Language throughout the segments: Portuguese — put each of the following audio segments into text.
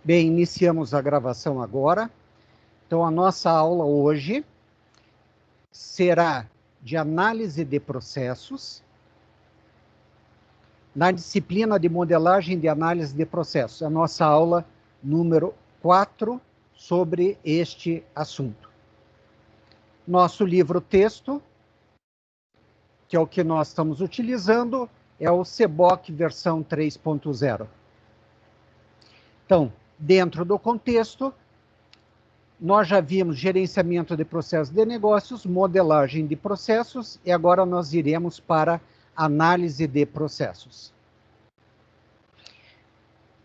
Bem, iniciamos a gravação agora. Então, a nossa aula hoje será de análise de processos, na disciplina de modelagem de análise de processos. A nossa aula número 4 sobre este assunto. Nosso livro-texto, que é o que nós estamos utilizando, é o CBOC versão 3.0. Então, dentro do contexto, nós já vimos gerenciamento de processos de negócios, modelagem de processos, e agora nós iremos para análise de processos.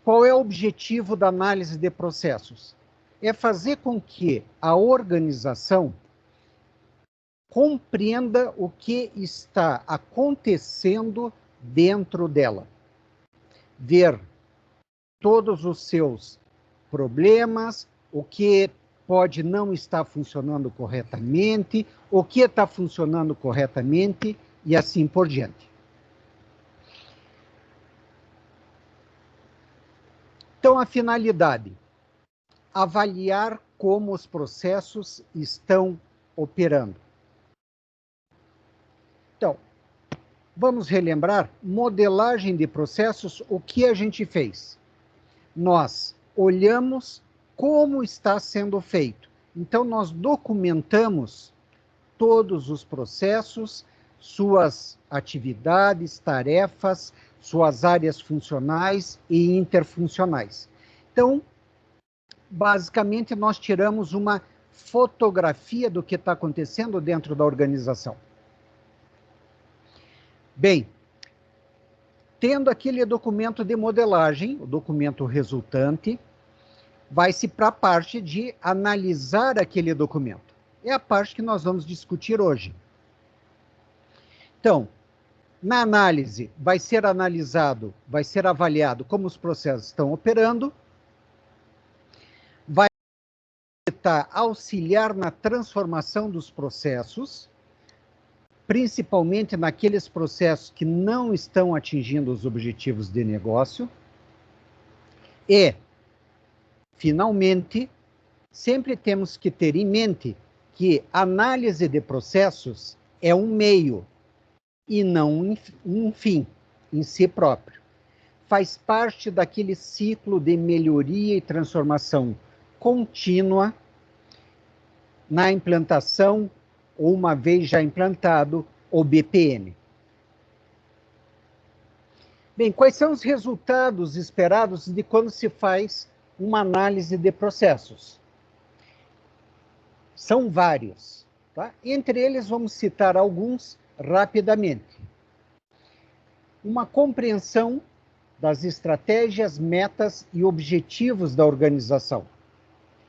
Qual é o objetivo da análise de processos? É fazer com que a organização compreenda o que está acontecendo dentro dela. Ver todos os seus problemas, o que pode não estar funcionando corretamente, o que está funcionando corretamente e assim por diante. Então, a finalidade: avaliar como os processos estão operando. Então, vamos relembrar, modelagem de processos, o que a gente fez? Nós olhamos como está sendo feito. Então, nós documentamos todos os processos, suas atividades, tarefas, suas áreas funcionais e interfuncionais. Então, basicamente, nós tiramos uma fotografia do que está acontecendo dentro da organização. Bem, tendo aquele documento de modelagem, o documento resultante, vai-se para a parte de analisar aquele documento. É a parte que nós vamos discutir hoje. Então, na análise, vai ser analisado, vai ser avaliado como os processos estão operando, vai auxiliar na transformação dos processos, principalmente naqueles processos que não estão atingindo os objetivos de negócio. E, finalmente, sempre temos que ter em mente que análise de processos é um meio e não um fim em si próprio. Faz parte daquele ciclo de melhoria e transformação contínua na implantação, ou uma vez já implantado, o BPM. Bem, quais são os resultados esperados de quando se faz uma análise de processos? São vários, tá? Entre eles, vamos citar alguns rapidamente. Uma compreensão das estratégias, metas e objetivos da organização.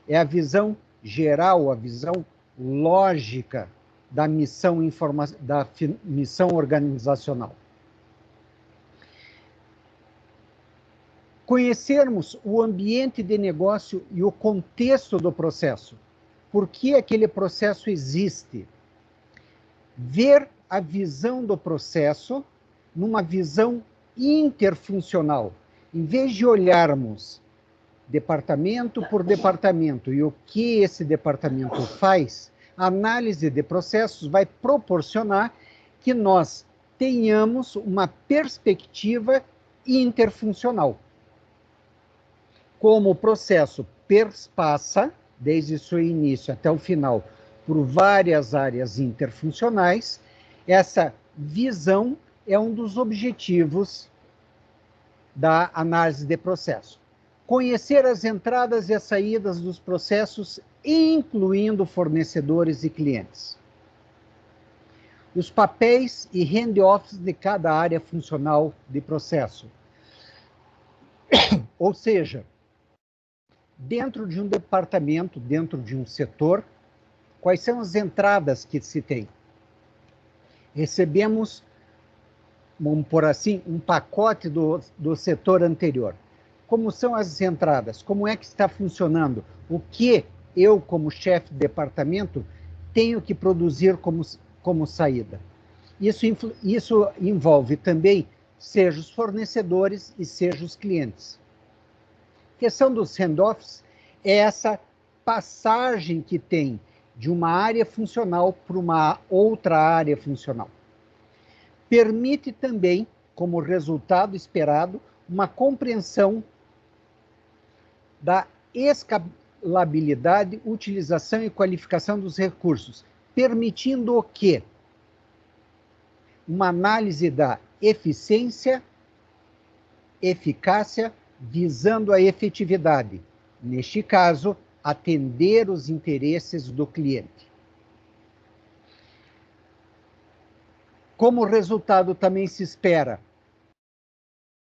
É a visão geral, a visão lógica da missão organizacional. Conhecermos o ambiente de negócio e o contexto do processo. Por que aquele processo existe? Ver a visão do processo numa visão interfuncional. Em vez de olharmos departamento por departamento e o que esse departamento faz, a análise de processos vai proporcionar que nós tenhamos uma perspectiva interfuncional. Como o processo perpassa, desde seu início até o final, por várias áreas interfuncionais, essa visão é um dos objetivos da análise de processo. Conhecer as entradas e as saídas dos processos, incluindo fornecedores e clientes. Os papéis e handoffs de cada área funcional de processo. Ou seja, dentro de um departamento, dentro de um setor, quais são as entradas que se tem? Recebemos, vamos por assim, um pacote do setor anterior. Como são as entradas? Como é que está funcionando? O que eu, como chefe de departamento, tenho que produzir como saída? Isso envolve também seja os fornecedores e seja os clientes. A questão dos handoffs é essa passagem que tem de uma área funcional para uma outra área funcional. Permite também, como resultado esperado, uma compreensão da escalabilidade, utilização e qualificação dos recursos, permitindo o quê? Uma análise da eficiência, eficácia, visando a efetividade. Neste caso, atender os interesses do cliente. Como resultado, também se espera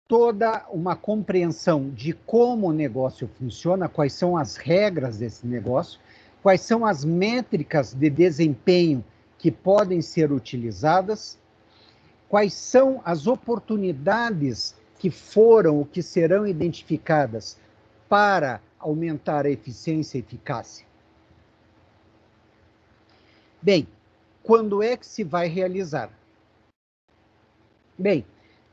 toda uma compreensão de como o negócio funciona, quais são as regras desse negócio, quais são as métricas de desempenho que podem ser utilizadas, quais são as oportunidades que foram ou que serão identificadas para aumentar a eficiência e eficácia. Bem, quando é que se vai realizar? Bem,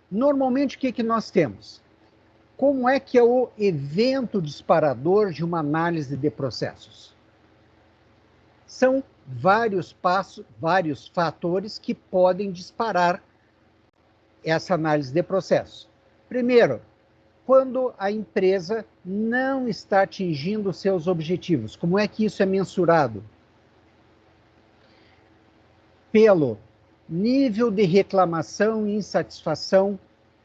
normalmente o que nós temos? Como é que é o evento disparador de uma análise de processos? São vários passos, vários fatores que podem disparar essa análise de processos. Primeiro, quando a empresa não está atingindo seus objetivos. Como é que isso é mensurado? Pelo nível de reclamação e insatisfação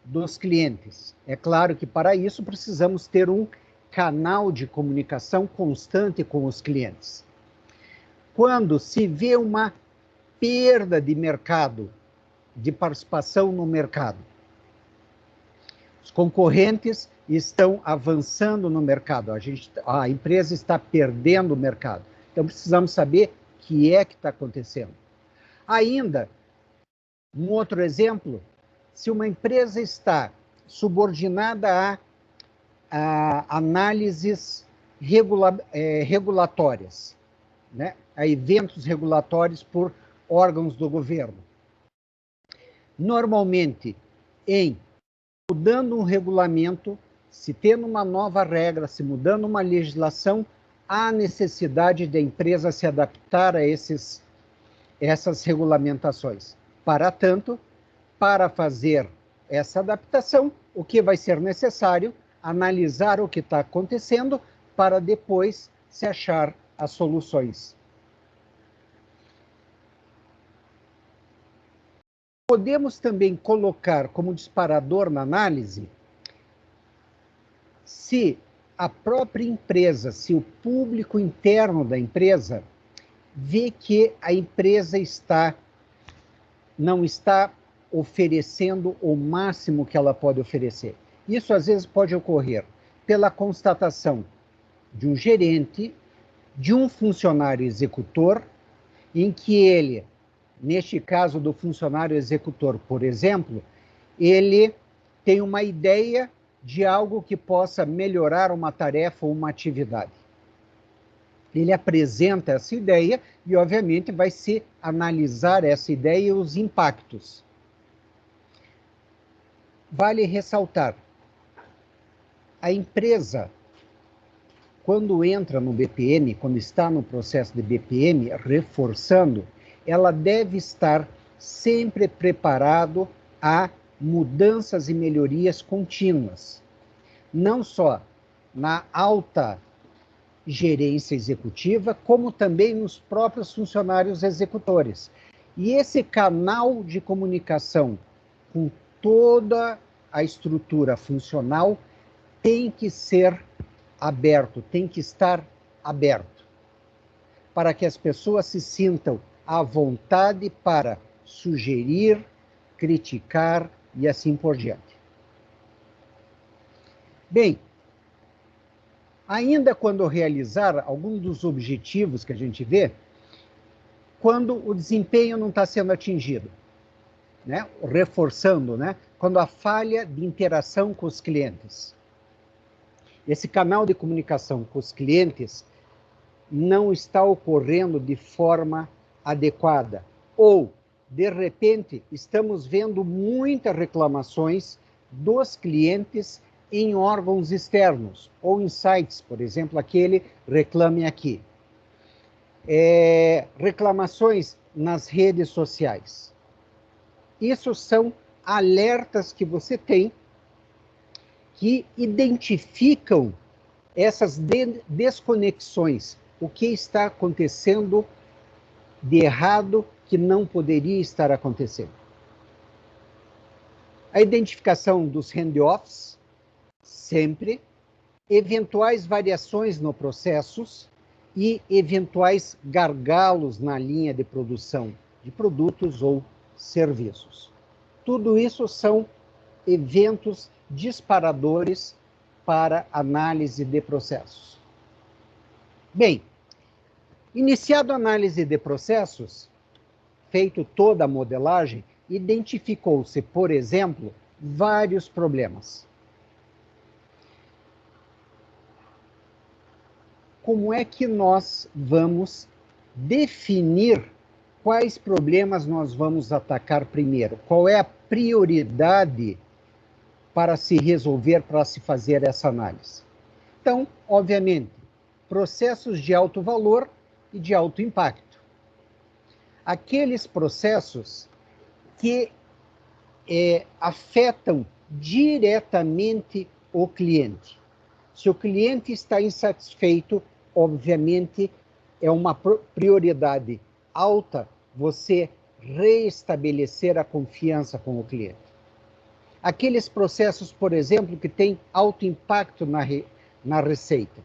dos clientes. É claro que para isso precisamos ter um canal de comunicação constante com os clientes. Quando se vê uma perda de mercado, de participação no mercado, os concorrentes estão avançando no mercado, a empresa está perdendo o mercado. Então precisamos saber o que é que está acontecendo. Ainda, um outro exemplo, se uma empresa está subordinada a análises regulatórias, né? A eventos regulatórios por órgãos do governo. Normalmente, mudando um regulamento, se tendo uma nova regra, se mudando uma legislação, há necessidade da empresa se adaptar a essas regulamentações. Para tanto, para fazer essa adaptação, o que vai ser necessário? Analisar o que está acontecendo para depois se achar as soluções. Podemos também colocar como disparador na análise se a própria empresa, se o público interno da empresa vê que a empresa não está oferecendo o máximo que ela pode oferecer. Isso às vezes pode ocorrer pela constatação de um gerente, de um funcionário executor, em que ele, neste caso do funcionário executor, por exemplo, ele tem uma ideia de algo que possa melhorar uma tarefa ou uma atividade. Ele apresenta essa ideia e, obviamente, vai se analisar essa ideia e os impactos. Vale ressaltar, a empresa, quando entra no BPM, quando está no processo de BPM, reforçando, ela deve estar sempre preparado a mudanças e melhorias contínuas. Não só na alta gerência executiva, como também nos próprios funcionários executores. E esse canal de comunicação com toda a estrutura funcional tem que ser aberto, tem que estar aberto, para que as pessoas se sintam à vontade para sugerir, criticar e assim por diante. Bem, ainda quando realizar algum dos objetivos que a gente vê, quando o desempenho não está sendo atingido, né? Reforçando, né? Quando a falha de interação com os clientes. Esse canal de comunicação com os clientes não está ocorrendo de forma adequada. Ou, de repente, estamos vendo muitas reclamações dos clientes em órgãos externos, ou em sites, por exemplo, aquele Reclame Aqui. Reclamações nas redes sociais. Isso são alertas que você tem que identificam essas desconexões, o que está acontecendo de errado que não poderia estar acontecendo. A identificação dos handoffs, sempre, eventuais variações no processos e eventuais gargalos na linha de produção de produtos ou serviços. Tudo isso são eventos disparadores para análise de processos. Bem, iniciado a análise de processos, feito toda a modelagem, identificou-se, por exemplo, vários problemas. Como é que nós vamos definir quais problemas nós vamos atacar primeiro? Qual é a prioridade para se resolver, para se fazer essa análise? Então, obviamente, processos de alto valor e de alto impacto. Aqueles processos que afetam diretamente o cliente. Se o cliente está insatisfeito, obviamente, é uma prioridade alta você reestabelecer a confiança com o cliente. Aqueles processos, por exemplo, que têm alto impacto na receita.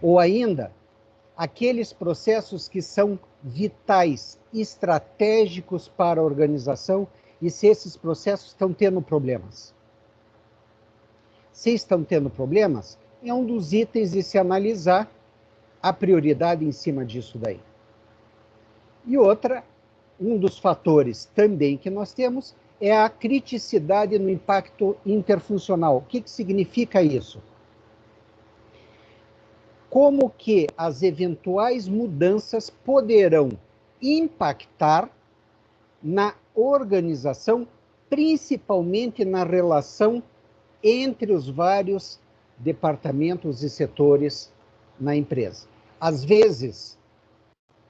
Ou ainda, aqueles processos que são vitais, estratégicos para a organização, e se esses processos estão tendo problemas. Se estão tendo problemas, é um dos itens de se analisar a prioridade em cima disso daí. E um dos fatores também que nós temos é a criticidade no impacto interfuncional. O que significa isso? Como que as eventuais mudanças poderão impactar na organização, principalmente na relação entre os vários departamentos e setores na empresa. Às vezes,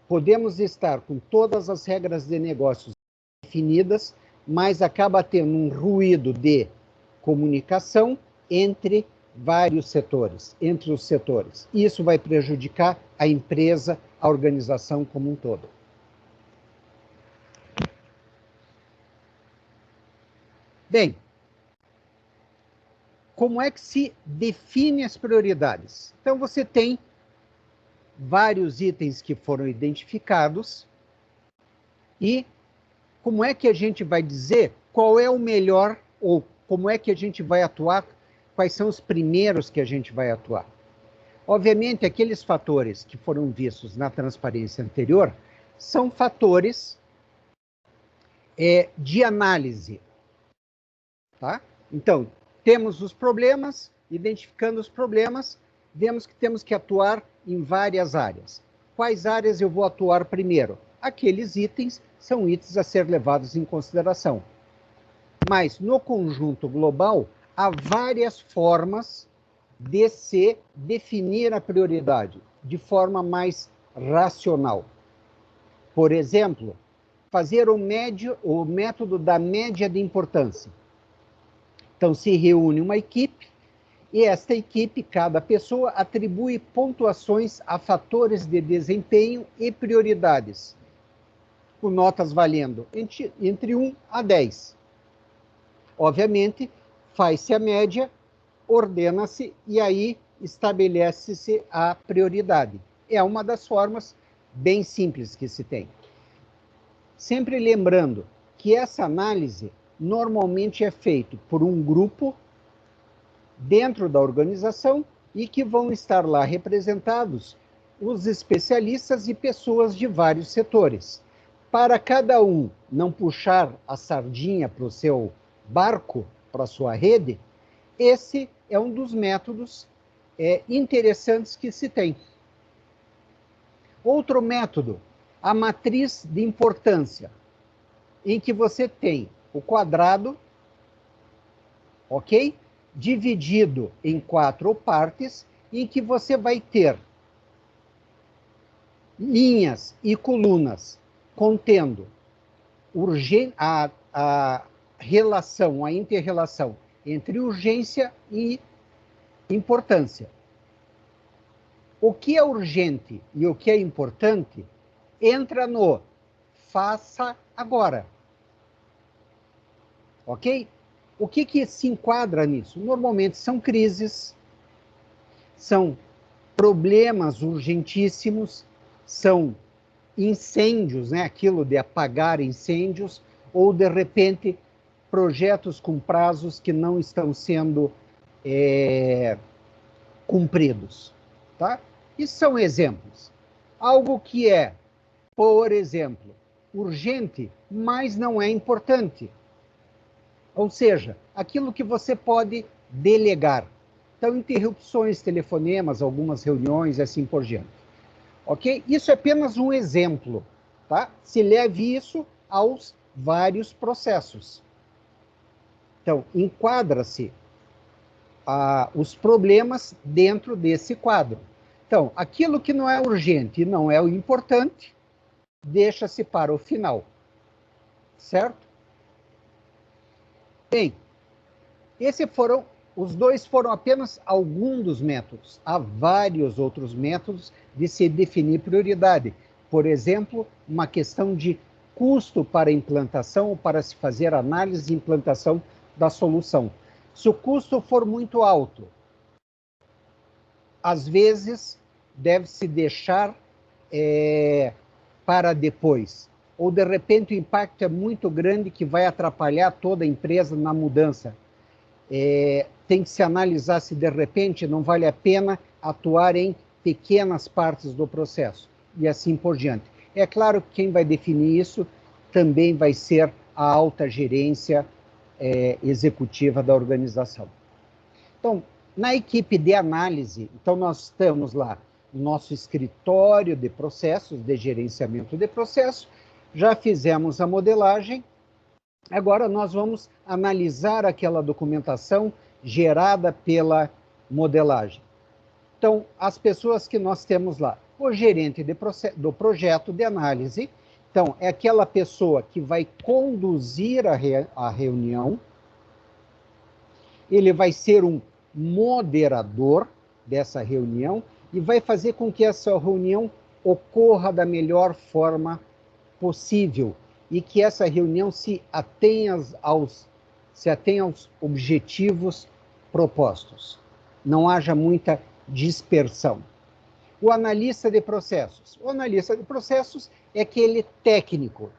podemos estar com todas as regras de negócios definidas, mas acaba tendo um ruído de comunicação entre vários setores, entre os setores. Isso vai prejudicar a empresa, a organização como um todo. Bem, como é que se define as prioridades? Então, você tem vários itens que foram identificados e como é que a gente vai dizer qual é o melhor ou como é que a gente vai atuar, quais são os primeiros que a gente vai atuar? Obviamente, aqueles fatores que foram vistos na transparência anterior são fatores de análise. Tá? Então, temos os problemas, identificando os problemas, vemos que temos que atuar em várias áreas. Quais áreas eu vou atuar primeiro? Aqueles itens são itens a ser levados em consideração. Mas, no conjunto global, há várias formas de se definir a prioridade, de forma mais racional. Por exemplo, fazer o método da média de importância. Então, se reúne uma equipe, e esta equipe, cada pessoa, atribui pontuações a fatores de desempenho e prioridades, com notas valendo entre 1 a 10. Obviamente, faz-se a média, ordena-se e aí estabelece-se a prioridade. É uma das formas bem simples que se tem. Sempre lembrando que essa análise normalmente é feita por um grupo dentro da organização e que vão estar lá representados os especialistas e pessoas de vários setores. Para cada um não puxar a sardinha para o seu barco, para a sua rede, esse é um dos métodos interessantes que se tem. Outro método, a matriz de importância, em que você tem o quadrado ok? Dividido em 4 partes, em que você vai ter linhas e colunas contendo a relação, a inter-relação entre urgência e importância. O que é urgente e o que é importante entra no faça agora. Ok? O que se enquadra nisso? Normalmente são crises, são problemas urgentíssimos, são incêndios, né? Aquilo de apagar incêndios, ou de repente projetos com prazos que não estão sendo cumpridos. Tá? E são exemplos. Algo que é, por exemplo, urgente, mas não é importante. Ou seja, aquilo que você pode delegar. Então, interrupções, telefonemas, algumas reuniões e assim por diante. Ok? Isso é apenas um exemplo. Tá? Se leve isso aos vários processos. Então, enquadra-se os problemas dentro desse quadro. Então, aquilo que não é urgente e não é o importante, deixa-se para o final. Certo? Bem, os dois foram apenas alguns dos métodos. Há vários outros métodos de se definir prioridade. Por exemplo, uma questão de custo para implantação ou para se fazer análise e implantação da solução. Se o custo for muito alto, às vezes deve-se deixar para depois. Ou, de repente, o impacto é muito grande que vai atrapalhar toda a empresa na mudança. Tem que se analisar se, de repente, não vale a pena atuar em pequenas partes do processo, e assim por diante. É claro que quem vai definir isso também vai ser a alta gerência executiva da organização. Então, na equipe de análise, então nós estamos lá no nosso escritório de processos, de gerenciamento de processos, já fizemos a modelagem, agora nós vamos analisar aquela documentação gerada pela modelagem. Então, as pessoas que nós temos lá, o gerente do projeto de análise, então, é aquela pessoa que vai conduzir a reunião, ele vai ser um moderador dessa reunião e vai fazer com que essa reunião ocorra da melhor forma possível e que essa reunião se atenha aos objetivos propostos. Não haja muita dispersão. O analista de processos. O analista de processos é aquele técnico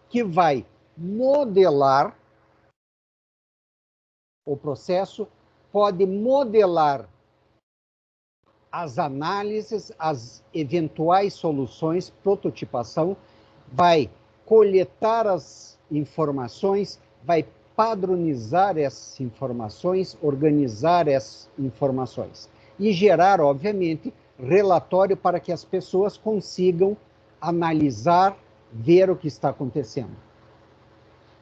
que vai modelar o processo, pode modelar as análises, as eventuais soluções, prototipação, vai coletar as informações, vai padronizar essas informações, organizar essas informações e gerar, obviamente, relatório para que as pessoas consigam analisar, ver o que está acontecendo.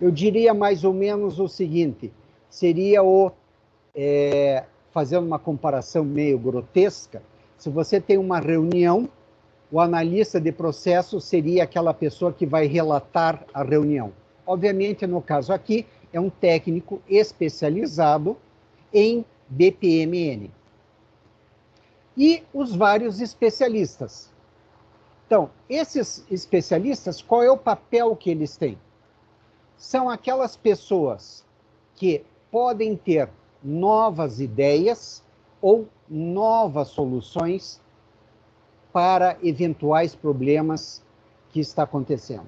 Eu diria mais ou menos o seguinte, seria fazendo uma comparação meio grotesca, se você tem uma reunião, o analista de processo seria aquela pessoa que vai relatar a reunião. Obviamente, no caso aqui, é um técnico especializado em BPMN. E os vários especialistas. Então, esses especialistas, qual é o papel que eles têm? São aquelas pessoas que podem ter novas ideias ou novas soluções para eventuais problemas que está acontecendo.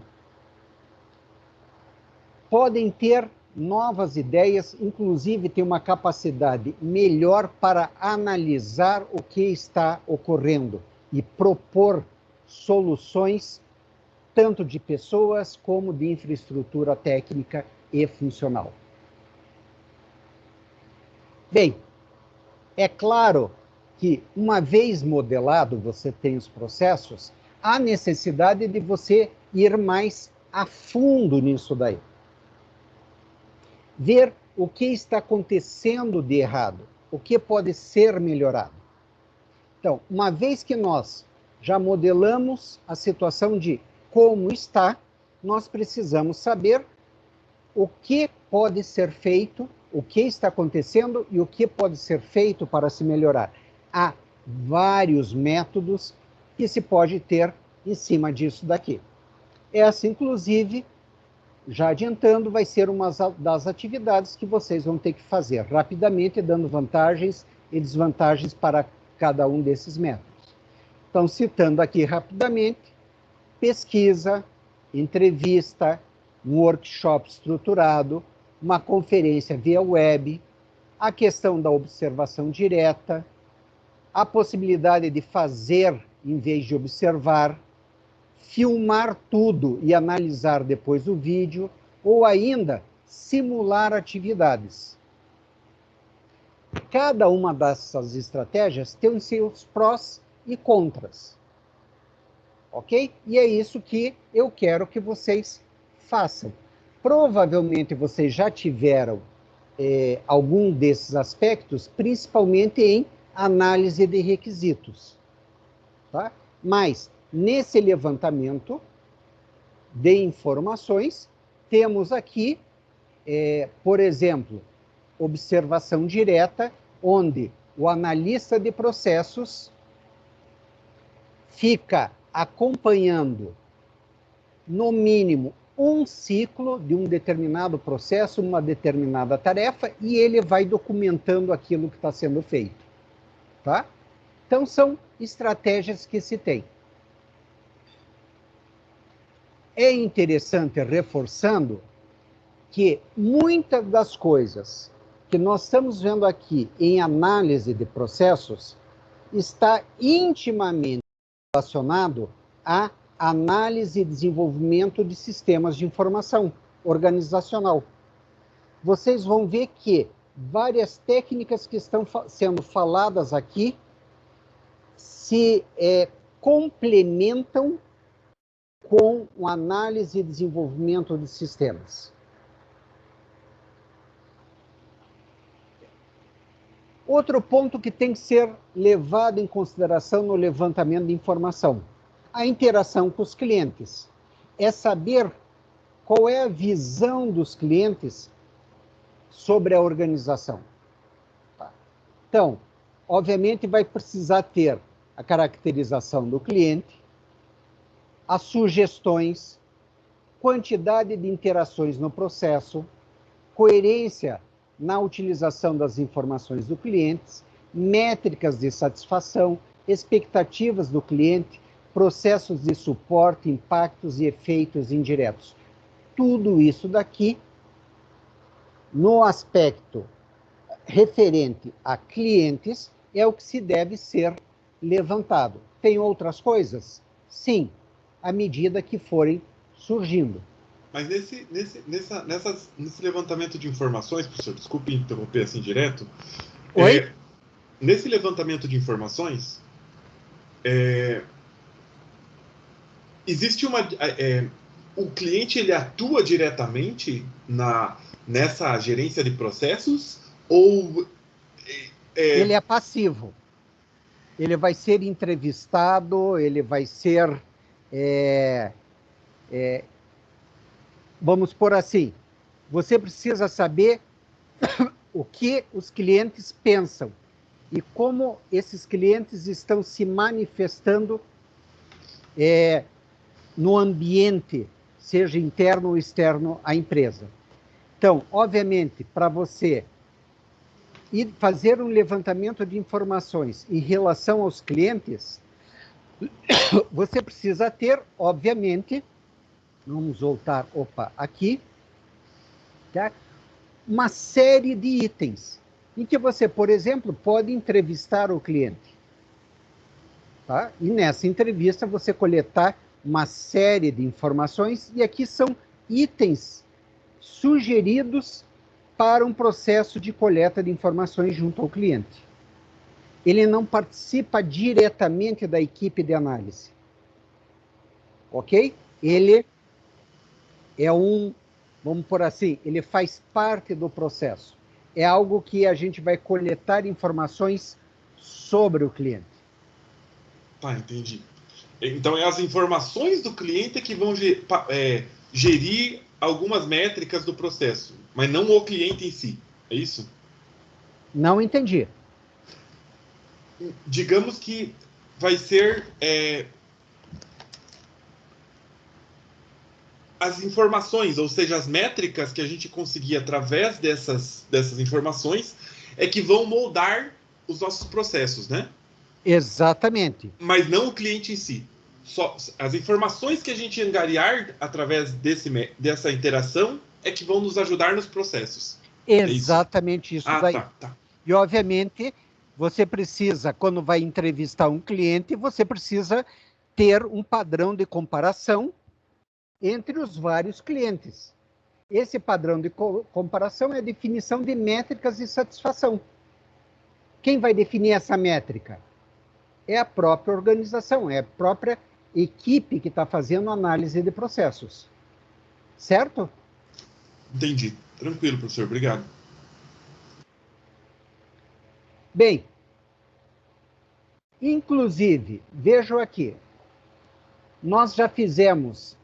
Podem ter novas ideias, inclusive ter uma capacidade melhor para analisar o que está ocorrendo e propor soluções tanto de pessoas como de infraestrutura técnica e funcional. Bem, é claro que uma vez modelado, você tem os processos, há necessidade de você ir mais a fundo nisso daí. Ver o que está acontecendo de errado, o que pode ser melhorado. Então, uma vez que nós já modelamos a situação de como está, nós precisamos saber o que pode ser feito, o que está acontecendo e o que pode ser feito para se melhorar. Há vários métodos que se pode ter em cima disso daqui. Essa, inclusive, já adiantando, vai ser uma das atividades que vocês vão ter que fazer rapidamente, dando vantagens e desvantagens para cada um desses métodos. Então, citando aqui rapidamente, pesquisa, entrevista, um workshop estruturado, uma conferência via web, a questão da observação direta, a possibilidade de fazer em vez de observar, filmar tudo e analisar depois o vídeo, ou ainda simular atividades. Cada uma dessas estratégias tem os seus prós e contras. Ok? E é isso que eu quero que vocês façam. Provavelmente vocês já tiveram algum desses aspectos, principalmente em análise de requisitos. Tá? Mas, nesse levantamento de informações, temos aqui, por exemplo, observação direta, onde o analista de processos fica acompanhando, no mínimo, um ciclo de um determinado processo, uma determinada tarefa, e ele vai documentando aquilo que está sendo feito. Tá? Então, são estratégias que se tem. É interessante, reforçando, que muitas das coisas que nós estamos vendo aqui em análise de processos está intimamente relacionado à análise e desenvolvimento de sistemas de informação organizacional. Vocês vão ver que várias técnicas que estão sendo faladas aqui se complementam com a análise e desenvolvimento de sistemas. Outro ponto que tem que ser levado em consideração no levantamento de informação, a interação com os clientes. É saber qual é a visão dos clientes sobre a organização. Tá? Então, obviamente vai precisar ter a caracterização do cliente, as sugestões, quantidade de interações no processo, coerência na utilização das informações do cliente, métricas de satisfação, expectativas do cliente, processos de suporte, impactos e efeitos indiretos. Tudo isso daqui, no aspecto referente a clientes, é o que se deve ser levantado. Tem outras coisas? Sim, à medida que forem surgindo. Mas nesse levantamento de informações, professor, desculpe interromper assim direto. Oi? Nesse levantamento de informações, existe o cliente ele atua diretamente nessa gerência de processos ou ele é passivo? Ele vai ser entrevistado, ele vai ser vamos por assim, você precisa saber o que os clientes pensam e como esses clientes estão se manifestando no ambiente, seja interno ou externo à empresa. Então, obviamente, para você ir fazer um levantamento de informações em relação aos clientes, você precisa ter, obviamente, vamos voltar, aqui, tá? Uma série de itens, em que você, por exemplo, pode entrevistar o cliente. Tá? E nessa entrevista você coletar uma série de informações, e aqui são itens sugeridos para um processo de coleta de informações junto ao cliente. Ele não participa diretamente da equipe de análise. Ok? Ele é um vamos por assim, ele faz parte do processo. É algo que a gente vai coletar informações sobre o cliente. Tá, entendi. Então, é as informações do cliente que vão gerir algumas métricas do processo, mas não o cliente em si. É isso? Não entendi. Digamos que vai ser as informações, ou seja, as métricas que a gente conseguir através dessas informações é que vão moldar os nossos processos, né? Exatamente. Mas não o cliente em si. Só as informações que a gente angariar através dessa interação é que vão nos ajudar nos processos. Exatamente isso daí. Tá. E, obviamente, você precisa, quando vai entrevistar um cliente, você precisa ter um padrão de comparação entre os vários clientes. Esse padrão de comparação é a definição de métricas de satisfação. Quem vai definir essa métrica? É a própria organização, é a própria equipe que está fazendo análise de processos. Certo? Entendi. Tranquilo, professor. Obrigado. Bem, inclusive, vejam aqui, nós já fizemos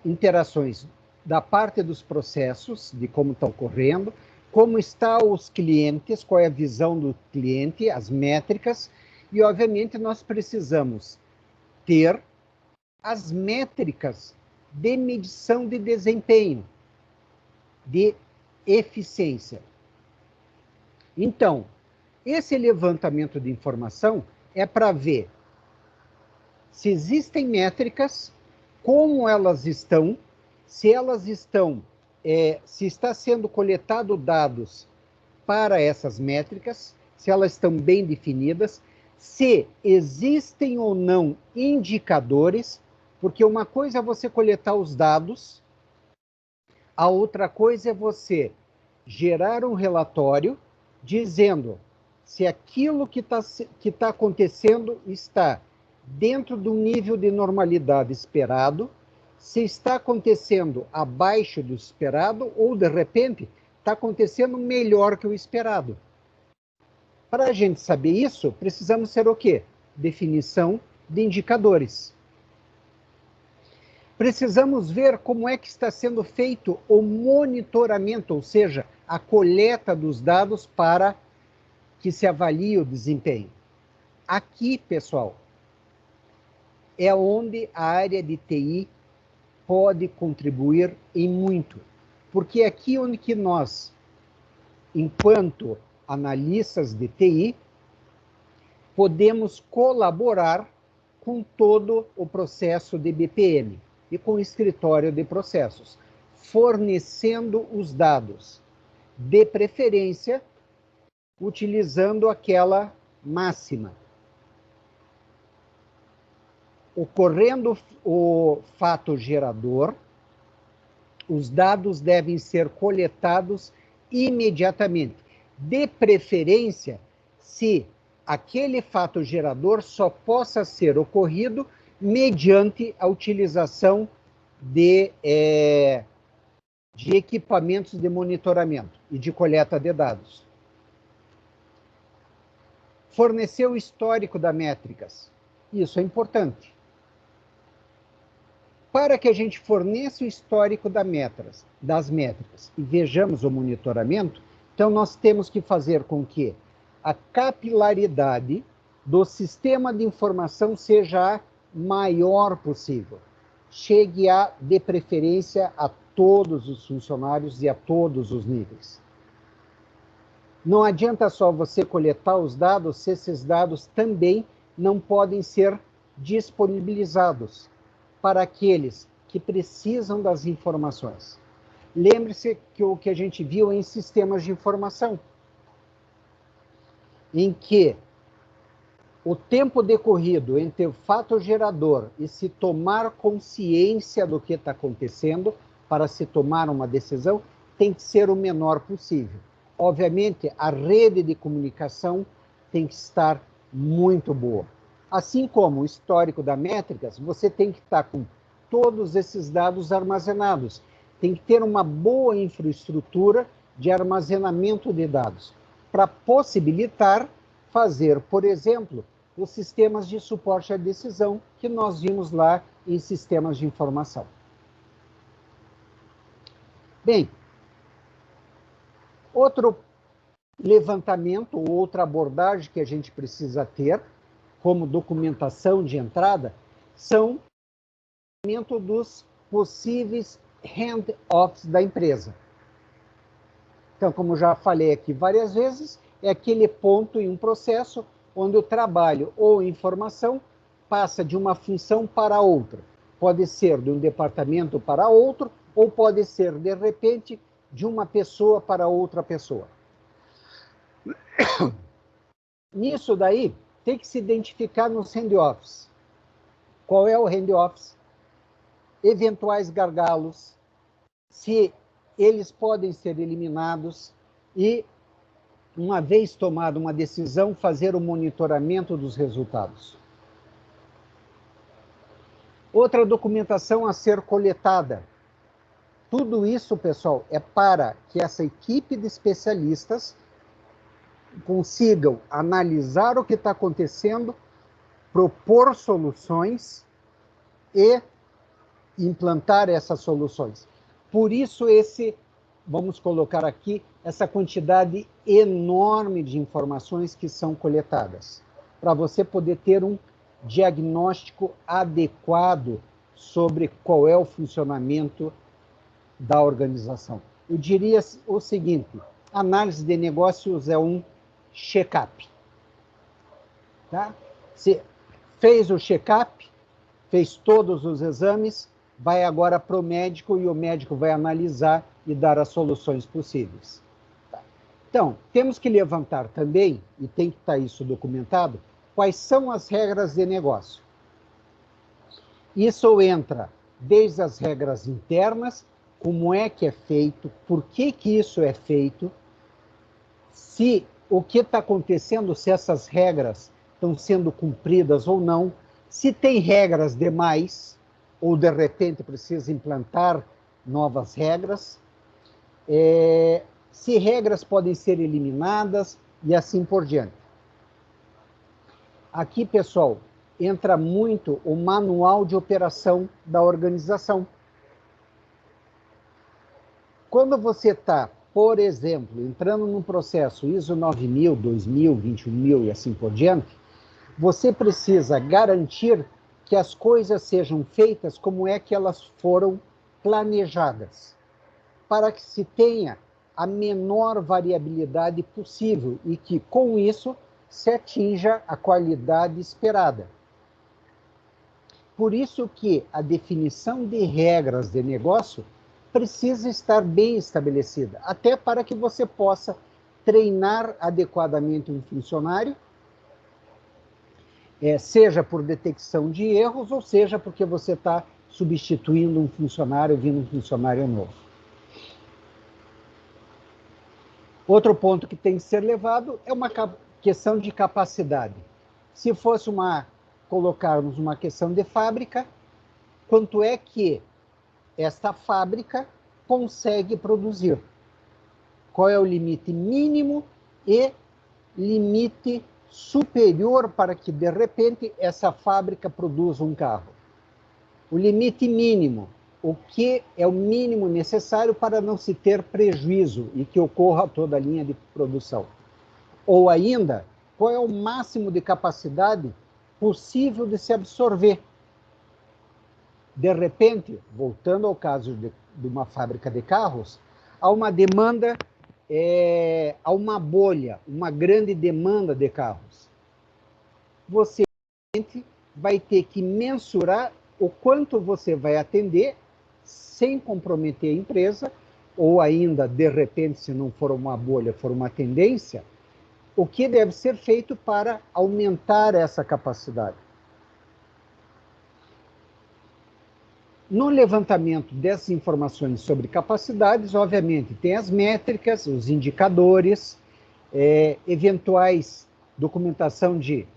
interações da parte dos processos, de como está ocorrendo, como estão os clientes, qual é a visão do cliente, as métricas, e, obviamente, nós precisamos ter as métricas de medição de desempenho, de eficiência. Então, esse levantamento de informação é para ver se existem métricas, como elas estão, se está sendo coletado dados para essas métricas, se elas estão bem definidas, se existem ou não indicadores, porque uma coisa é você coletar os dados, a outra coisa é você gerar um relatório dizendo se aquilo que está acontecendo está dentro do nível de normalidade esperado, se está acontecendo abaixo do esperado ou, de repente, está acontecendo melhor que o esperado. Para a gente saber isso, precisamos ser o quê? Definição de indicadores. Precisamos ver como é que está sendo feito o monitoramento, ou seja, a coleta dos dados para que se avalie o desempenho. Aqui, pessoal, é onde a área de TI pode contribuir em muito, porque é aqui onde que nós, enquanto analistas de TI, podemos colaborar com todo o processo de BPM e com o escritório de processos, fornecendo os dados, de preferência, utilizando aquela máxima. Ocorrendo o fato gerador, os dados devem ser coletados imediatamente. De preferência, se aquele fato gerador só possa ser ocorrido mediante a utilização de equipamentos de monitoramento e de coleta de dados. Fornecer o histórico das métricas. Isso é importante. Para que a gente forneça o histórico das métricas e vejamos o monitoramento, então nós temos que fazer com que a capilaridade do sistema de informação seja a maior possível. Chegue de preferência, a todos os funcionários e a todos os níveis. Não adianta só você coletar os dados se esses dados também não podem ser disponibilizados para aqueles que precisam das informações. Lembre-se que o que a gente viu em sistemas de informação, em que o tempo decorrido entre o fato gerador e se tomar consciência do que está acontecendo para se tomar uma decisão tem que ser o menor possível. Obviamente, a rede de comunicação tem que estar muito boa. Assim como o histórico das métricas, você tem que estar com todos esses dados armazenados. tem que ter uma boa infraestrutura de armazenamento de dados, para possibilitar fazer, por exemplo, os sistemas de suporte à decisão que nós vimos lá em sistemas de informação. Bem, outro levantamento, outra abordagem que a gente precisa ter, como documentação de entrada, são o levantamento dos possíveis hand-offs da empresa. Então, como já falei aqui várias vezes, é aquele ponto em um processo onde o trabalho ou informação passa de uma função para outra. Pode ser de um departamento para outro, ou pode ser, de repente, de uma pessoa para outra pessoa. Nisso daí, tem que se identificar nos handoffs. Qual é o handoffs? Eventuais gargalos, se eles podem ser eliminados e, uma vez tomada uma decisão, fazer o monitoramento dos resultados. Outra documentação a ser coletada. Tudo isso, pessoal, é para que essa equipe de especialistas consigam analisar o que está acontecendo, propor soluções e implantar essas soluções. Por isso vamos colocar aqui, essa quantidade enorme de informações que são coletadas, para você poder ter um diagnóstico adequado sobre qual é o funcionamento da organização. Eu diria o seguinte: análise de negócios é um check-up. Tá? Se fez o check-up, fez todos os exames, vai agora para o médico e o médico vai analisar e dar as soluções possíveis. Então, temos que levantar também, e tem que estar isso documentado, quais são as regras de negócio. Isso entra desde as regras internas, como é que é feito, por que isso é feito, se o que está acontecendo, se essas regras estão sendo cumpridas ou não, se tem regras demais, ou de repente precisa implantar novas regras, se regras podem ser eliminadas e assim por diante. Aqui, pessoal, entra muito o manual de operação da organização. Quando você está, por exemplo, entrando num processo ISO 9000, 2000, 21000 e assim por diante, você precisa garantir que as coisas sejam feitas como é que elas foram planejadas, para que se tenha a menor variabilidade possível e que, com isso, se atinja a qualidade esperada. Por isso que a definição de regras de negócio precisa estar bem estabelecida, até para que você possa treinar adequadamente um funcionário, seja por detecção de erros, ou seja porque você está substituindo um funcionário, vindo um funcionário novo. Outro ponto que tem que ser levado é uma questão de capacidade. Se fosse colocarmos uma questão de fábrica, quanto é que esta fábrica consegue produzir? Qual é o limite mínimo e limite superior para que, de repente, essa fábrica produza um carro? O limite mínimo, o que é o mínimo necessário para não se ter prejuízo e que ocorra toda a linha de produção? Ou ainda, qual é o máximo de capacidade possível de se absorver? De repente, voltando ao caso de uma fábrica de carros, há uma demanda, há uma bolha, uma grande demanda de carros. Você vai ter que mensurar o quanto você vai atender sem comprometer a empresa, ou ainda, de repente, se não for uma bolha, for uma tendência, o que deve ser feito para aumentar essa capacidade. No levantamento dessas informações sobre capacidades, obviamente, tem as métricas, os indicadores, eventuais documentação de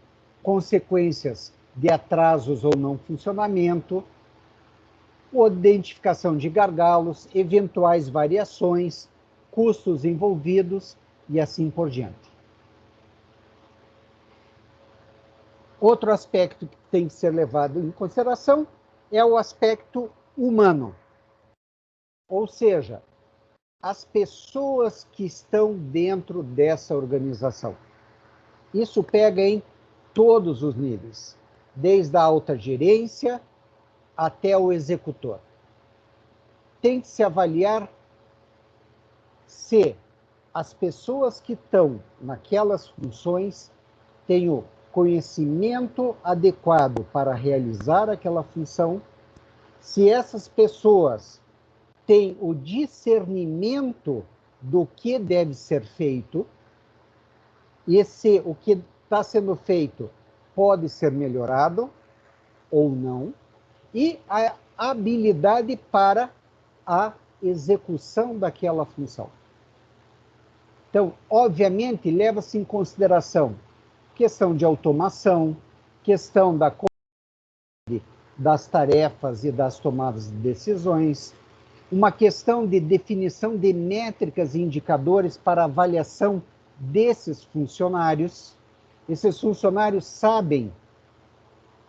consequências de atrasos ou não funcionamento, identificação de gargalos, eventuais variações, custos envolvidos e assim por diante. Outro aspecto que tem que ser levado em consideração é o aspecto humano. Ou seja, as pessoas que estão dentro dessa organização. Isso pega em todos os níveis, desde a alta gerência até o executor. Tem que se avaliar se as pessoas que estão naquelas funções têm o conhecimento adequado para realizar aquela função, se essas pessoas têm o discernimento do que deve ser feito, e se o que está sendo feito pode ser melhorado ou não, e a habilidade para a execução daquela função. Então, obviamente, leva-se em consideração questão de automação, questão da das tarefas e das tomadas de decisões, uma questão de definição de métricas e indicadores para avaliação desses funcionários. Esses funcionários sabem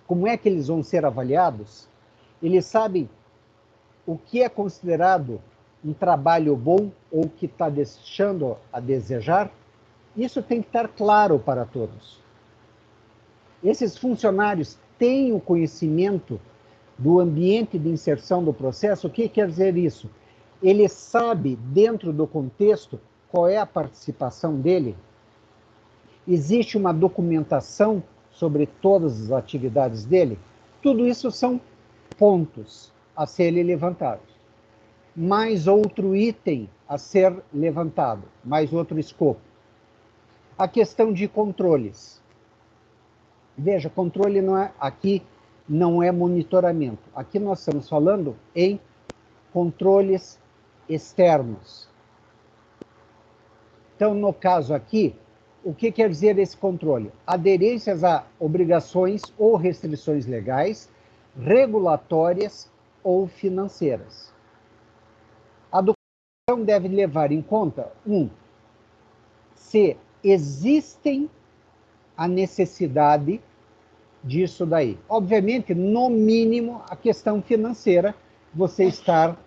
como é que eles vão ser avaliados? Eles sabem o que é considerado um trabalho bom ou que está deixando a desejar? Isso tem que estar claro para todos. Esses funcionários têm o conhecimento do ambiente de inserção do processo. O que quer dizer isso? Ele sabe, dentro do contexto, qual é a participação dele? Existe uma documentação sobre todas as atividades dele? Tudo isso são pontos a serem levantados. Mais outro item a ser levantado, mais outro escopo. A questão de controles. Veja, controle aqui não é monitoramento. Aqui nós estamos falando em controles externos. Então, no caso aqui, o que quer dizer esse controle? Aderências a obrigações ou restrições legais, regulatórias ou financeiras. A documentação deve levar em conta, se existem a necessidade disso daí. Obviamente, no mínimo, a questão financeira, você estar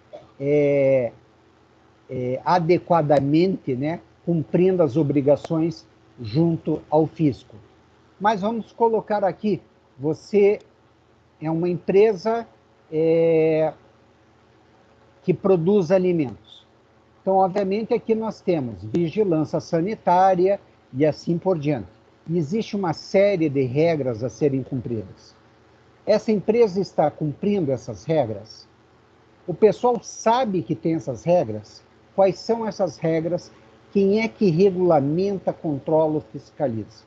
adequadamente, né, cumprindo as obrigações junto ao fisco. Mas vamos colocar aqui, você é uma empresa que produz alimentos. Então, obviamente, aqui nós temos vigilância sanitária e assim por diante. E existe uma série de regras a serem cumpridas. Essa empresa está cumprindo essas regras? O pessoal sabe que tem essas regras? Quais são essas regras? Quem é que regulamenta, controla, fiscaliza?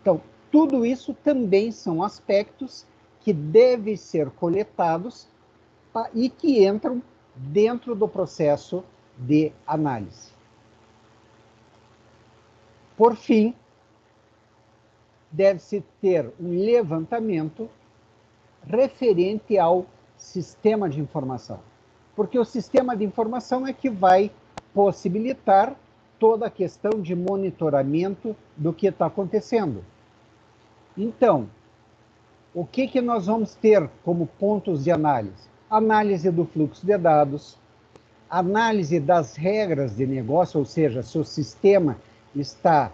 Então, tudo isso também são aspectos que devem ser coletados e que entram dentro do processo de análise. Por fim, deve-se ter um levantamento referente ao sistema de informação. Porque o sistema de informação é que vai possibilitar toda a questão de monitoramento do que está acontecendo. Então, o que nós vamos ter como pontos de análise? Análise do fluxo de dados, análise das regras de negócio, ou seja, se o sistema está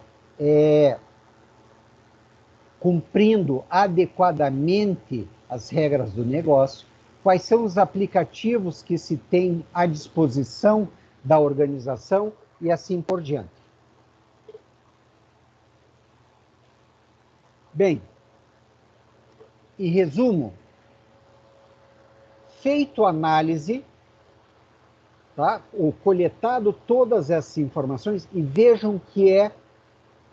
cumprindo adequadamente as regras do negócio, quais são os aplicativos que se tem à disposição da organização e assim por diante. Bem, em resumo, feito a análise, tá? Ou coletado todas essas informações, e vejam que é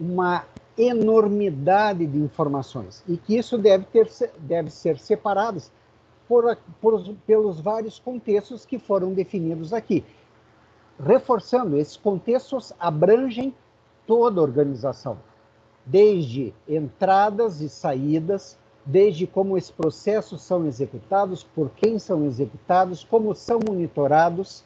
uma enormidade de informações, e que isso deve ser separado pelos vários contextos que foram definidos aqui. Reforçando, esses contextos abrangem toda a organização, desde entradas e saídas, desde como esses processos são executados, por quem são executados, como são monitorados,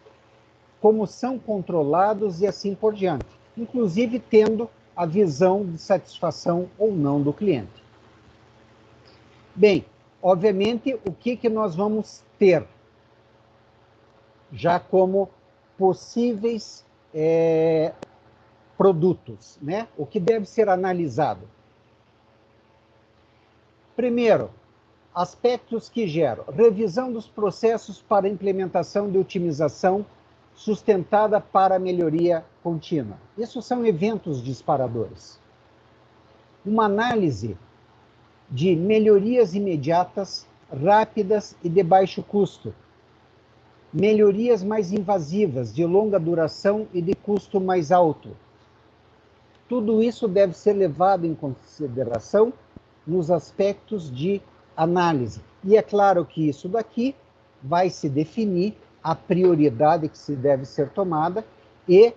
como são controlados e assim por diante, inclusive tendo a visão de satisfação ou não do cliente. Bem, obviamente, o que nós vamos ter já como possíveis produtos, né? O que deve ser analisado? Primeiro, aspectos que geram revisão dos processos para implementação de otimização sustentada para melhoria contínua. Isso são eventos disparadores. Uma análise de melhorias imediatas, rápidas e de baixo custo. Melhorias mais invasivas, de longa duração e de custo mais alto. Tudo isso deve ser levado em consideração nos aspectos de análise. E é claro que isso daqui vai se definir a prioridade que se deve ser tomada e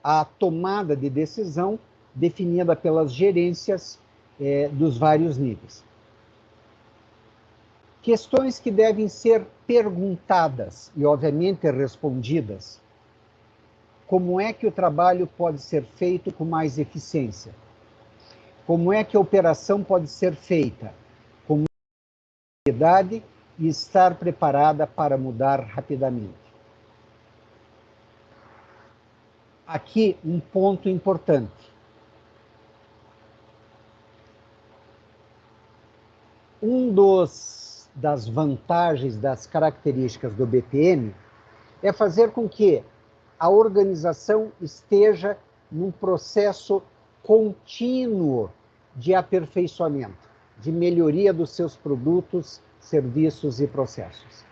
a tomada de decisão definida pelas gerências dos vários níveis. Questões que devem ser perguntadas e, obviamente, respondidas. Como é que o trabalho pode ser feito com mais eficiência? Como é que a operação pode ser feita com qualidade e estar preparada para mudar rapidamente? Aqui um ponto importante. Das vantagens, das características do BPM é fazer com que a organização esteja num processo contínuo de aperfeiçoamento, de melhoria dos seus produtos, serviços e processos.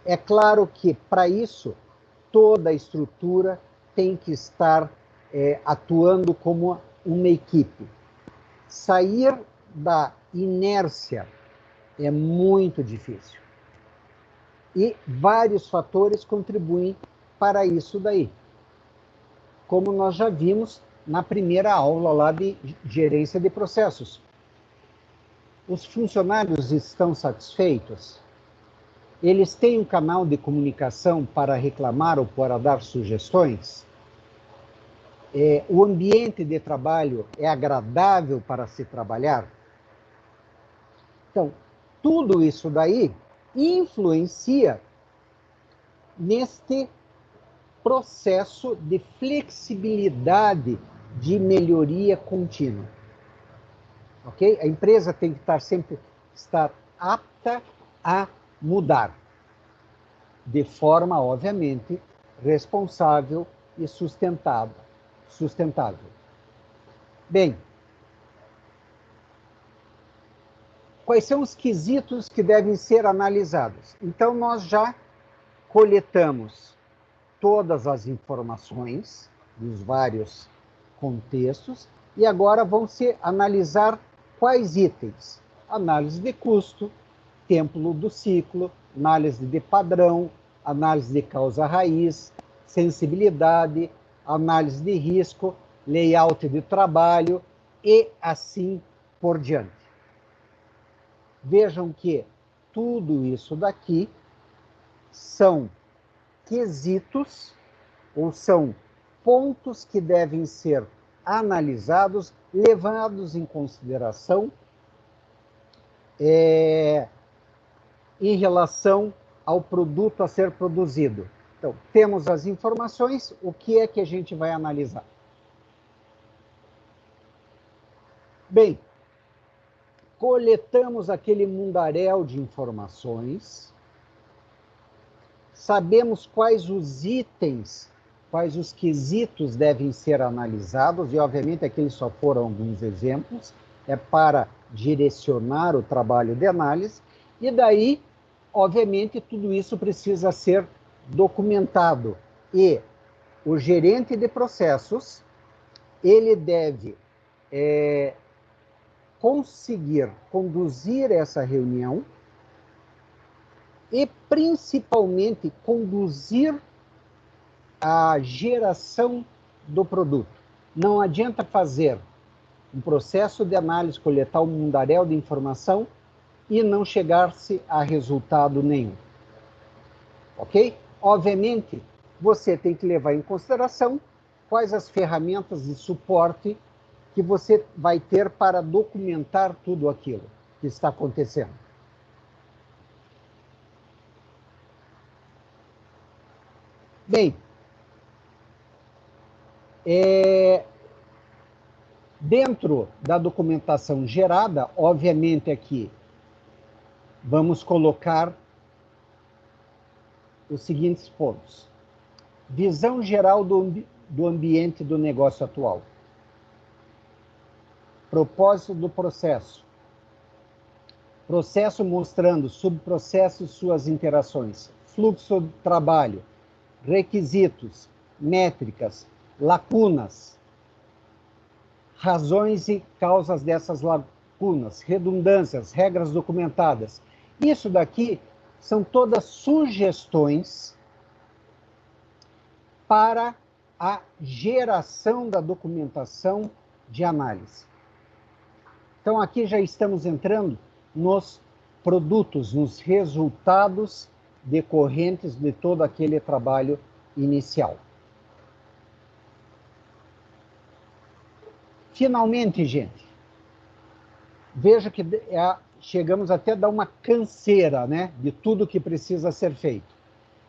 É claro que, para isso, toda a estrutura tem que estar atuando como uma equipe. Sair da inércia é muito difícil. E vários fatores contribuem para isso daí. Como nós já vimos na primeira aula lá de gerência de processos. Os funcionários estão satisfeitos? Eles têm um canal de comunicação para reclamar ou para dar sugestões? O ambiente de trabalho é agradável para se trabalhar? Então, tudo isso daí influencia neste processo de flexibilidade de melhoria contínua. Ok? A empresa tem que sempre estar apta a mudar, de forma, obviamente, responsável e sustentável. Bem, quais são os quesitos que devem ser analisados? Então, nós já coletamos todas as informações dos vários contextos e agora vão se analisar quais itens? Análise de custo, tempo do ciclo, análise de padrão, análise de causa raiz, sensibilidade, análise de risco, layout de trabalho e assim por diante. Vejam que tudo isso daqui são quesitos ou são pontos que devem ser analisados, levados em consideração em relação ao produto a ser produzido. Então, temos as informações, o que é que a gente vai analisar? Bem, coletamos aquele mundaréu de informações, sabemos quais os itens, quais os quesitos devem ser analisados, e obviamente aqui só foram alguns exemplos, é para direcionar o trabalho de análise, e daí, obviamente, tudo isso precisa ser documentado, e o gerente de processos, ele deve conseguir conduzir essa reunião e, principalmente, conduzir a geração do produto. Não adianta fazer um processo de análise, coletar um mundaréu de informação e não chegar-se a resultado nenhum. Ok? Obviamente, você tem que levar em consideração quais as ferramentas de suporte que você vai ter para documentar tudo aquilo que está acontecendo. Bem, dentro da documentação gerada, obviamente aqui, vamos colocar os seguintes pontos. Visão geral do ambiente do negócio atual. Propósito do processo. Processo mostrando subprocessos e suas interações. Fluxo de trabalho. Requisitos. Métricas. Lacunas. Razões e causas dessas lacunas. Redundâncias. Regras documentadas. Isso daqui são todas sugestões para a geração da documentação de análise. Então, aqui já estamos entrando nos produtos, nos resultados decorrentes de todo aquele trabalho inicial. Finalmente, gente, veja que chegamos até a dar uma canseira, né, de tudo que precisa ser feito.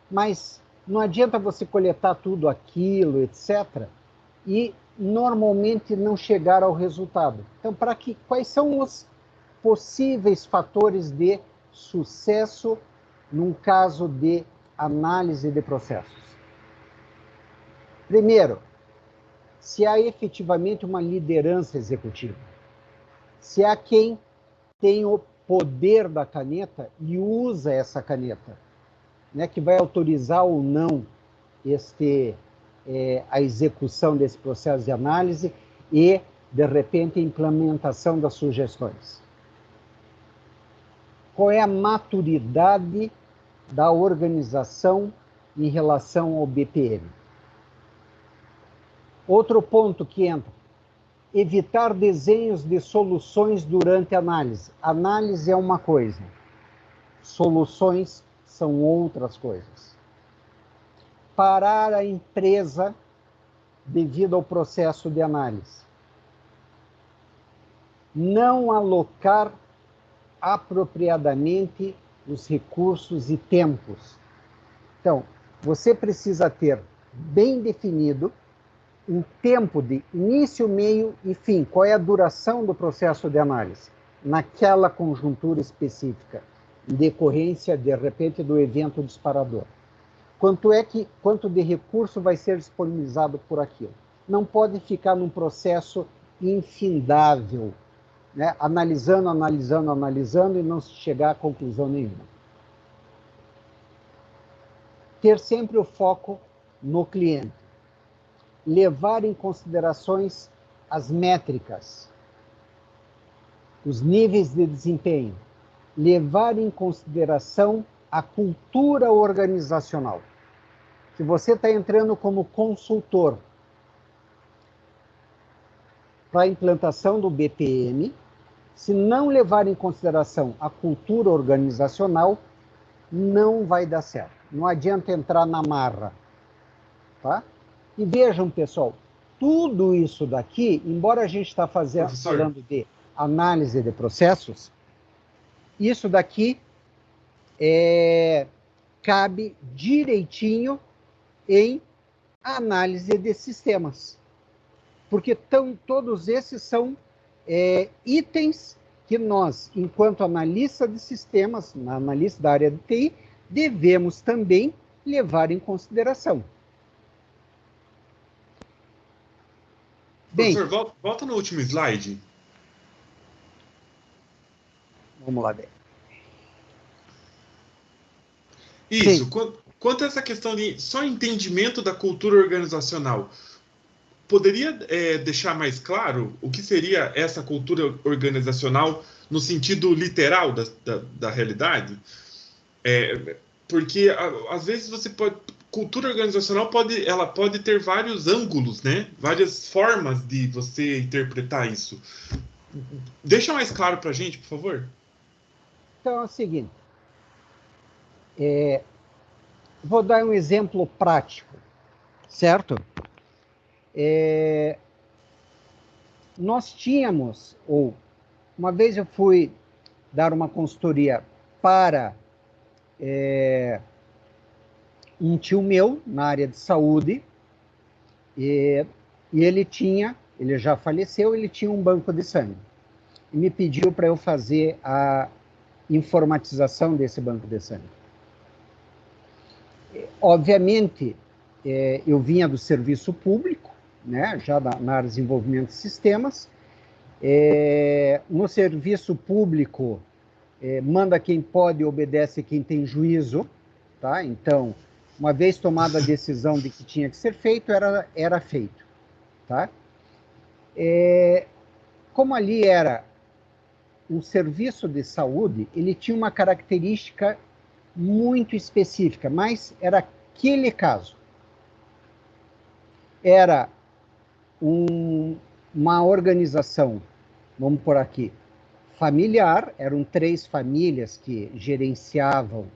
Mas não adianta você coletar tudo aquilo, etc., e normalmente não chegar ao resultado. Então, quais são os possíveis fatores de sucesso num caso de análise de processos? Primeiro, se há efetivamente uma liderança executiva. Se há quem tem o poder da caneta e usa essa caneta, né, que vai autorizar ou não a execução desse processo de análise e, de repente, a implementação das sugestões. Qual é a maturidade da organização em relação ao BPM? Outro ponto que entra, evitar desenhos de soluções durante a análise. Análise é uma coisa, soluções são outras coisas. Parar a empresa devido ao processo de análise. Não alocar apropriadamente os recursos e tempos. Então, você precisa ter bem definido um tempo de início, meio e fim. Qual é a duração do processo de análise? Naquela conjuntura específica, em decorrência, de repente, do evento disparador. Quanto de recurso vai ser disponibilizado por aquilo? Não pode ficar num processo infindável, né? Analisando e não chegar a conclusão nenhuma. Ter sempre o foco no cliente. Levar em considerações as métricas, os níveis de desempenho. Levar em consideração a cultura organizacional. Se você está entrando como consultor para a implantação do BPM, se não levar em consideração a cultura organizacional, não vai dar certo. Não adianta entrar na marra. Tá? E vejam, pessoal, tudo isso daqui, embora a gente está falando de análise de processos, isso daqui cabe direitinho em análise de sistemas. Porque todos esses são itens que nós, enquanto analista de sistemas, analista da área de TI, devemos também levar em consideração. Bem, professor, volta no último slide. Vamos lá ver. Isso. Sim. Quanto a essa questão de só entendimento da cultura organizacional, poderia deixar mais claro o que seria essa cultura organizacional no sentido literal da realidade? Porque, às vezes, você pode cultura organizacional ela pode ter vários ângulos, né? Várias formas de você interpretar isso. Deixa mais claro para a gente, por favor. Então é o seguinte, vou dar um exemplo prático, certo? Nós tínhamos, ou uma vez eu fui dar uma consultoria para um tio meu na área de saúde, e ele já faleceu, ele tinha um banco de sangue. E me pediu para eu fazer a informatização desse banco de sangue. Obviamente, eu vinha do serviço público, né, já na área de desenvolvimento de sistemas. No serviço público, manda quem pode e obedece quem tem juízo, tá? Então, uma vez tomada a decisão de que tinha que ser feito, era feito, tá? Como ali era um serviço de saúde, ele tinha uma característica muito específica, mas era aquele caso. Era uma organização, vamos por aqui, familiar, eram 3 famílias que gerenciavam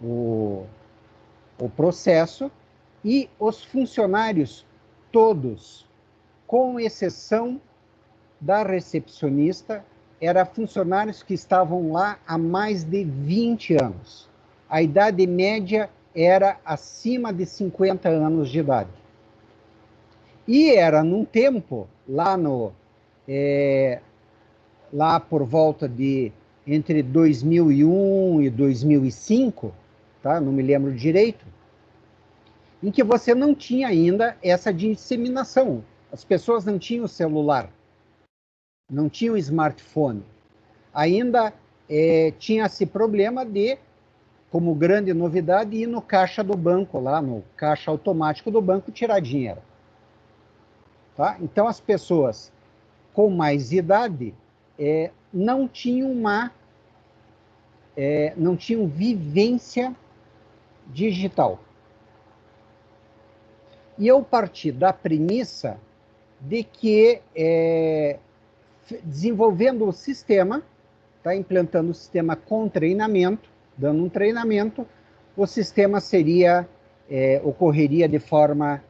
o processo, e os funcionários todos, com exceção da recepcionista, eram funcionários que estavam lá há mais de 20 anos. A idade média era acima de 50 anos de idade. E era num tempo, lá por volta de entre 2001 e 2005, tá? Não me lembro direito, em que você não tinha ainda essa disseminação. As pessoas não tinham celular, não tinham smartphone. Ainda tinha esse problema de, como grande novidade, ir no caixa do banco, lá no caixa automático do banco, tirar dinheiro. Tá? Então, as pessoas com mais idade não tinham vivência digital. E eu parti da premissa de que, desenvolvendo o sistema, tá, implantando o sistema com treinamento, dando um treinamento, o sistema ocorreria de forma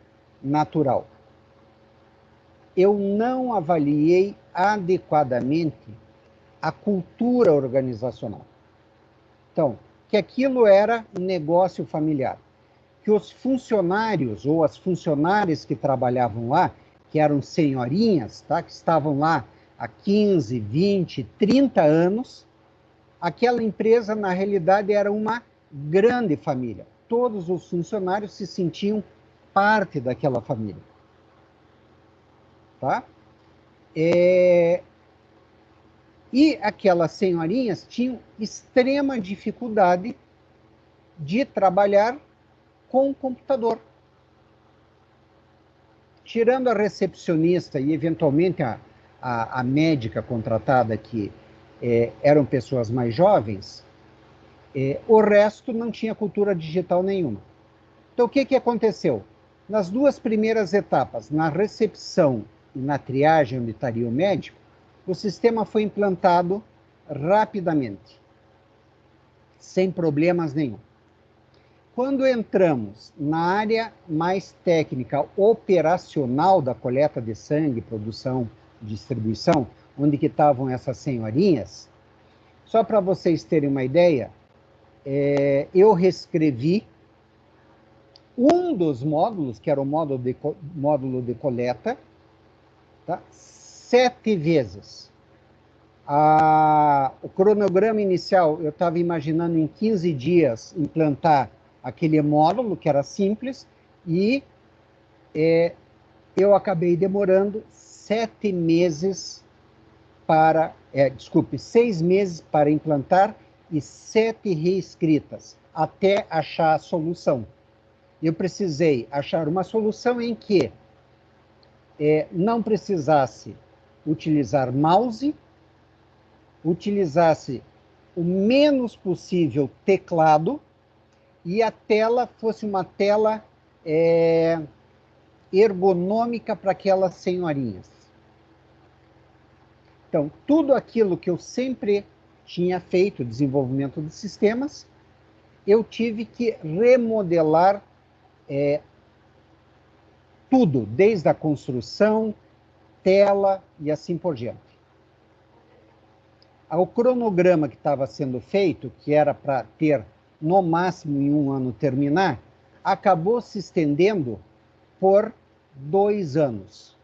natural. Eu não avaliei adequadamente a cultura organizacional. Então, que aquilo era um negócio familiar. Que os funcionários ou as funcionárias que trabalhavam lá, que eram senhorinhas, tá, que estavam lá há 15, 20, 30 anos, aquela empresa, na realidade, era uma grande família. Todos os funcionários se sentiam parte daquela família. Tá? E aquelas senhorinhas tinham extrema dificuldade de trabalhar com o computador. Tirando a recepcionista e, eventualmente, a médica contratada, que eram pessoas mais jovens, o resto não tinha cultura digital nenhuma. Então, o que aconteceu? Nas 2 primeiras etapas, na recepção e na triagem, onde estaria o médico, o sistema foi implantado rapidamente, sem problemas nenhum. Quando entramos na área mais técnica, operacional da coleta de sangue, produção, distribuição, onde que estavam essas senhorinhas, só para vocês terem uma ideia, eu reescrevi um dos módulos, que era o módulo de coleta, tá? 7 vezes. O cronograma inicial, eu estava imaginando em 15 dias implantar aquele módulo, que era simples, e eu acabei demorando 6 meses para implantar e 7 reescritas, até achar a solução. Eu precisei achar uma solução em que não precisasse utilizar mouse, utilizasse o menos possível teclado, e a tela fosse uma tela ergonômica para aquelas senhorinhas. Então, tudo aquilo que eu sempre tinha feito, desenvolvimento de sistemas, eu tive que remodelar tudo, desde a construção, tela e assim por diante. O cronograma que estava sendo feito, que era para ter no máximo em 1 ano terminar, acabou se estendendo por 2 anos.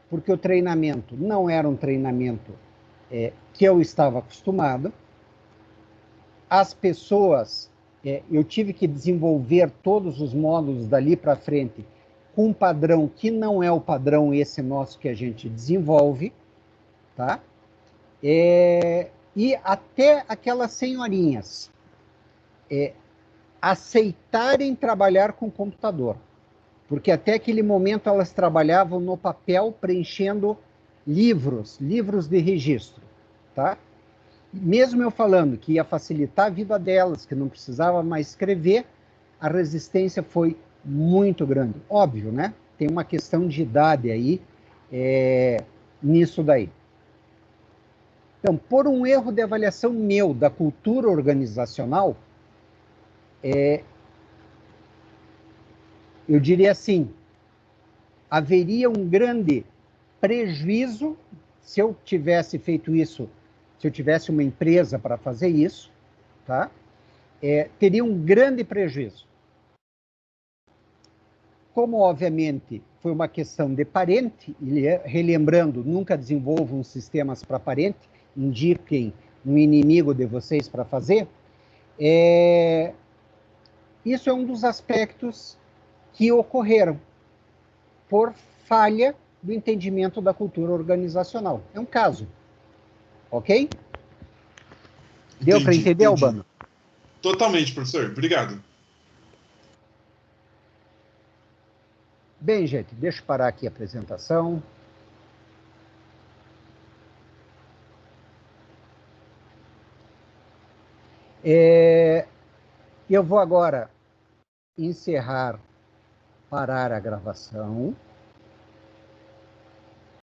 Porque o treinamento não era um treinamento que eu estava acostumado. As pessoas, eu tive que desenvolver todos os módulos dali para frente com um padrão que não é o padrão esse nosso que a gente desenvolve, tá? E até aquelas senhorinhas aceitarem trabalhar com computador, porque até aquele momento elas trabalhavam no papel preenchendo livros de registro, tá? Mesmo eu falando que ia facilitar a vida delas, que não precisava mais escrever, a resistência foi muito grande. Óbvio, né? Tem uma questão de idade aí nisso daí. Então, por um erro de avaliação meu da cultura organizacional, eu diria assim, haveria um grande prejuízo se eu tivesse feito isso, se eu tivesse uma empresa para fazer isso, tá? Teria um grande prejuízo. Como, obviamente, foi uma questão de parente, e relembrando, nunca desenvolvam sistemas para parente, indiquem um inimigo de vocês para fazer, isso é um dos aspectos que ocorreram por falha do entendimento da cultura organizacional. É um caso. Ok? Deu para entender, Albano? Totalmente, professor. Obrigado. Bem, gente, deixa eu parar aqui a apresentação. Eu vou agora encerrar, parar a gravação.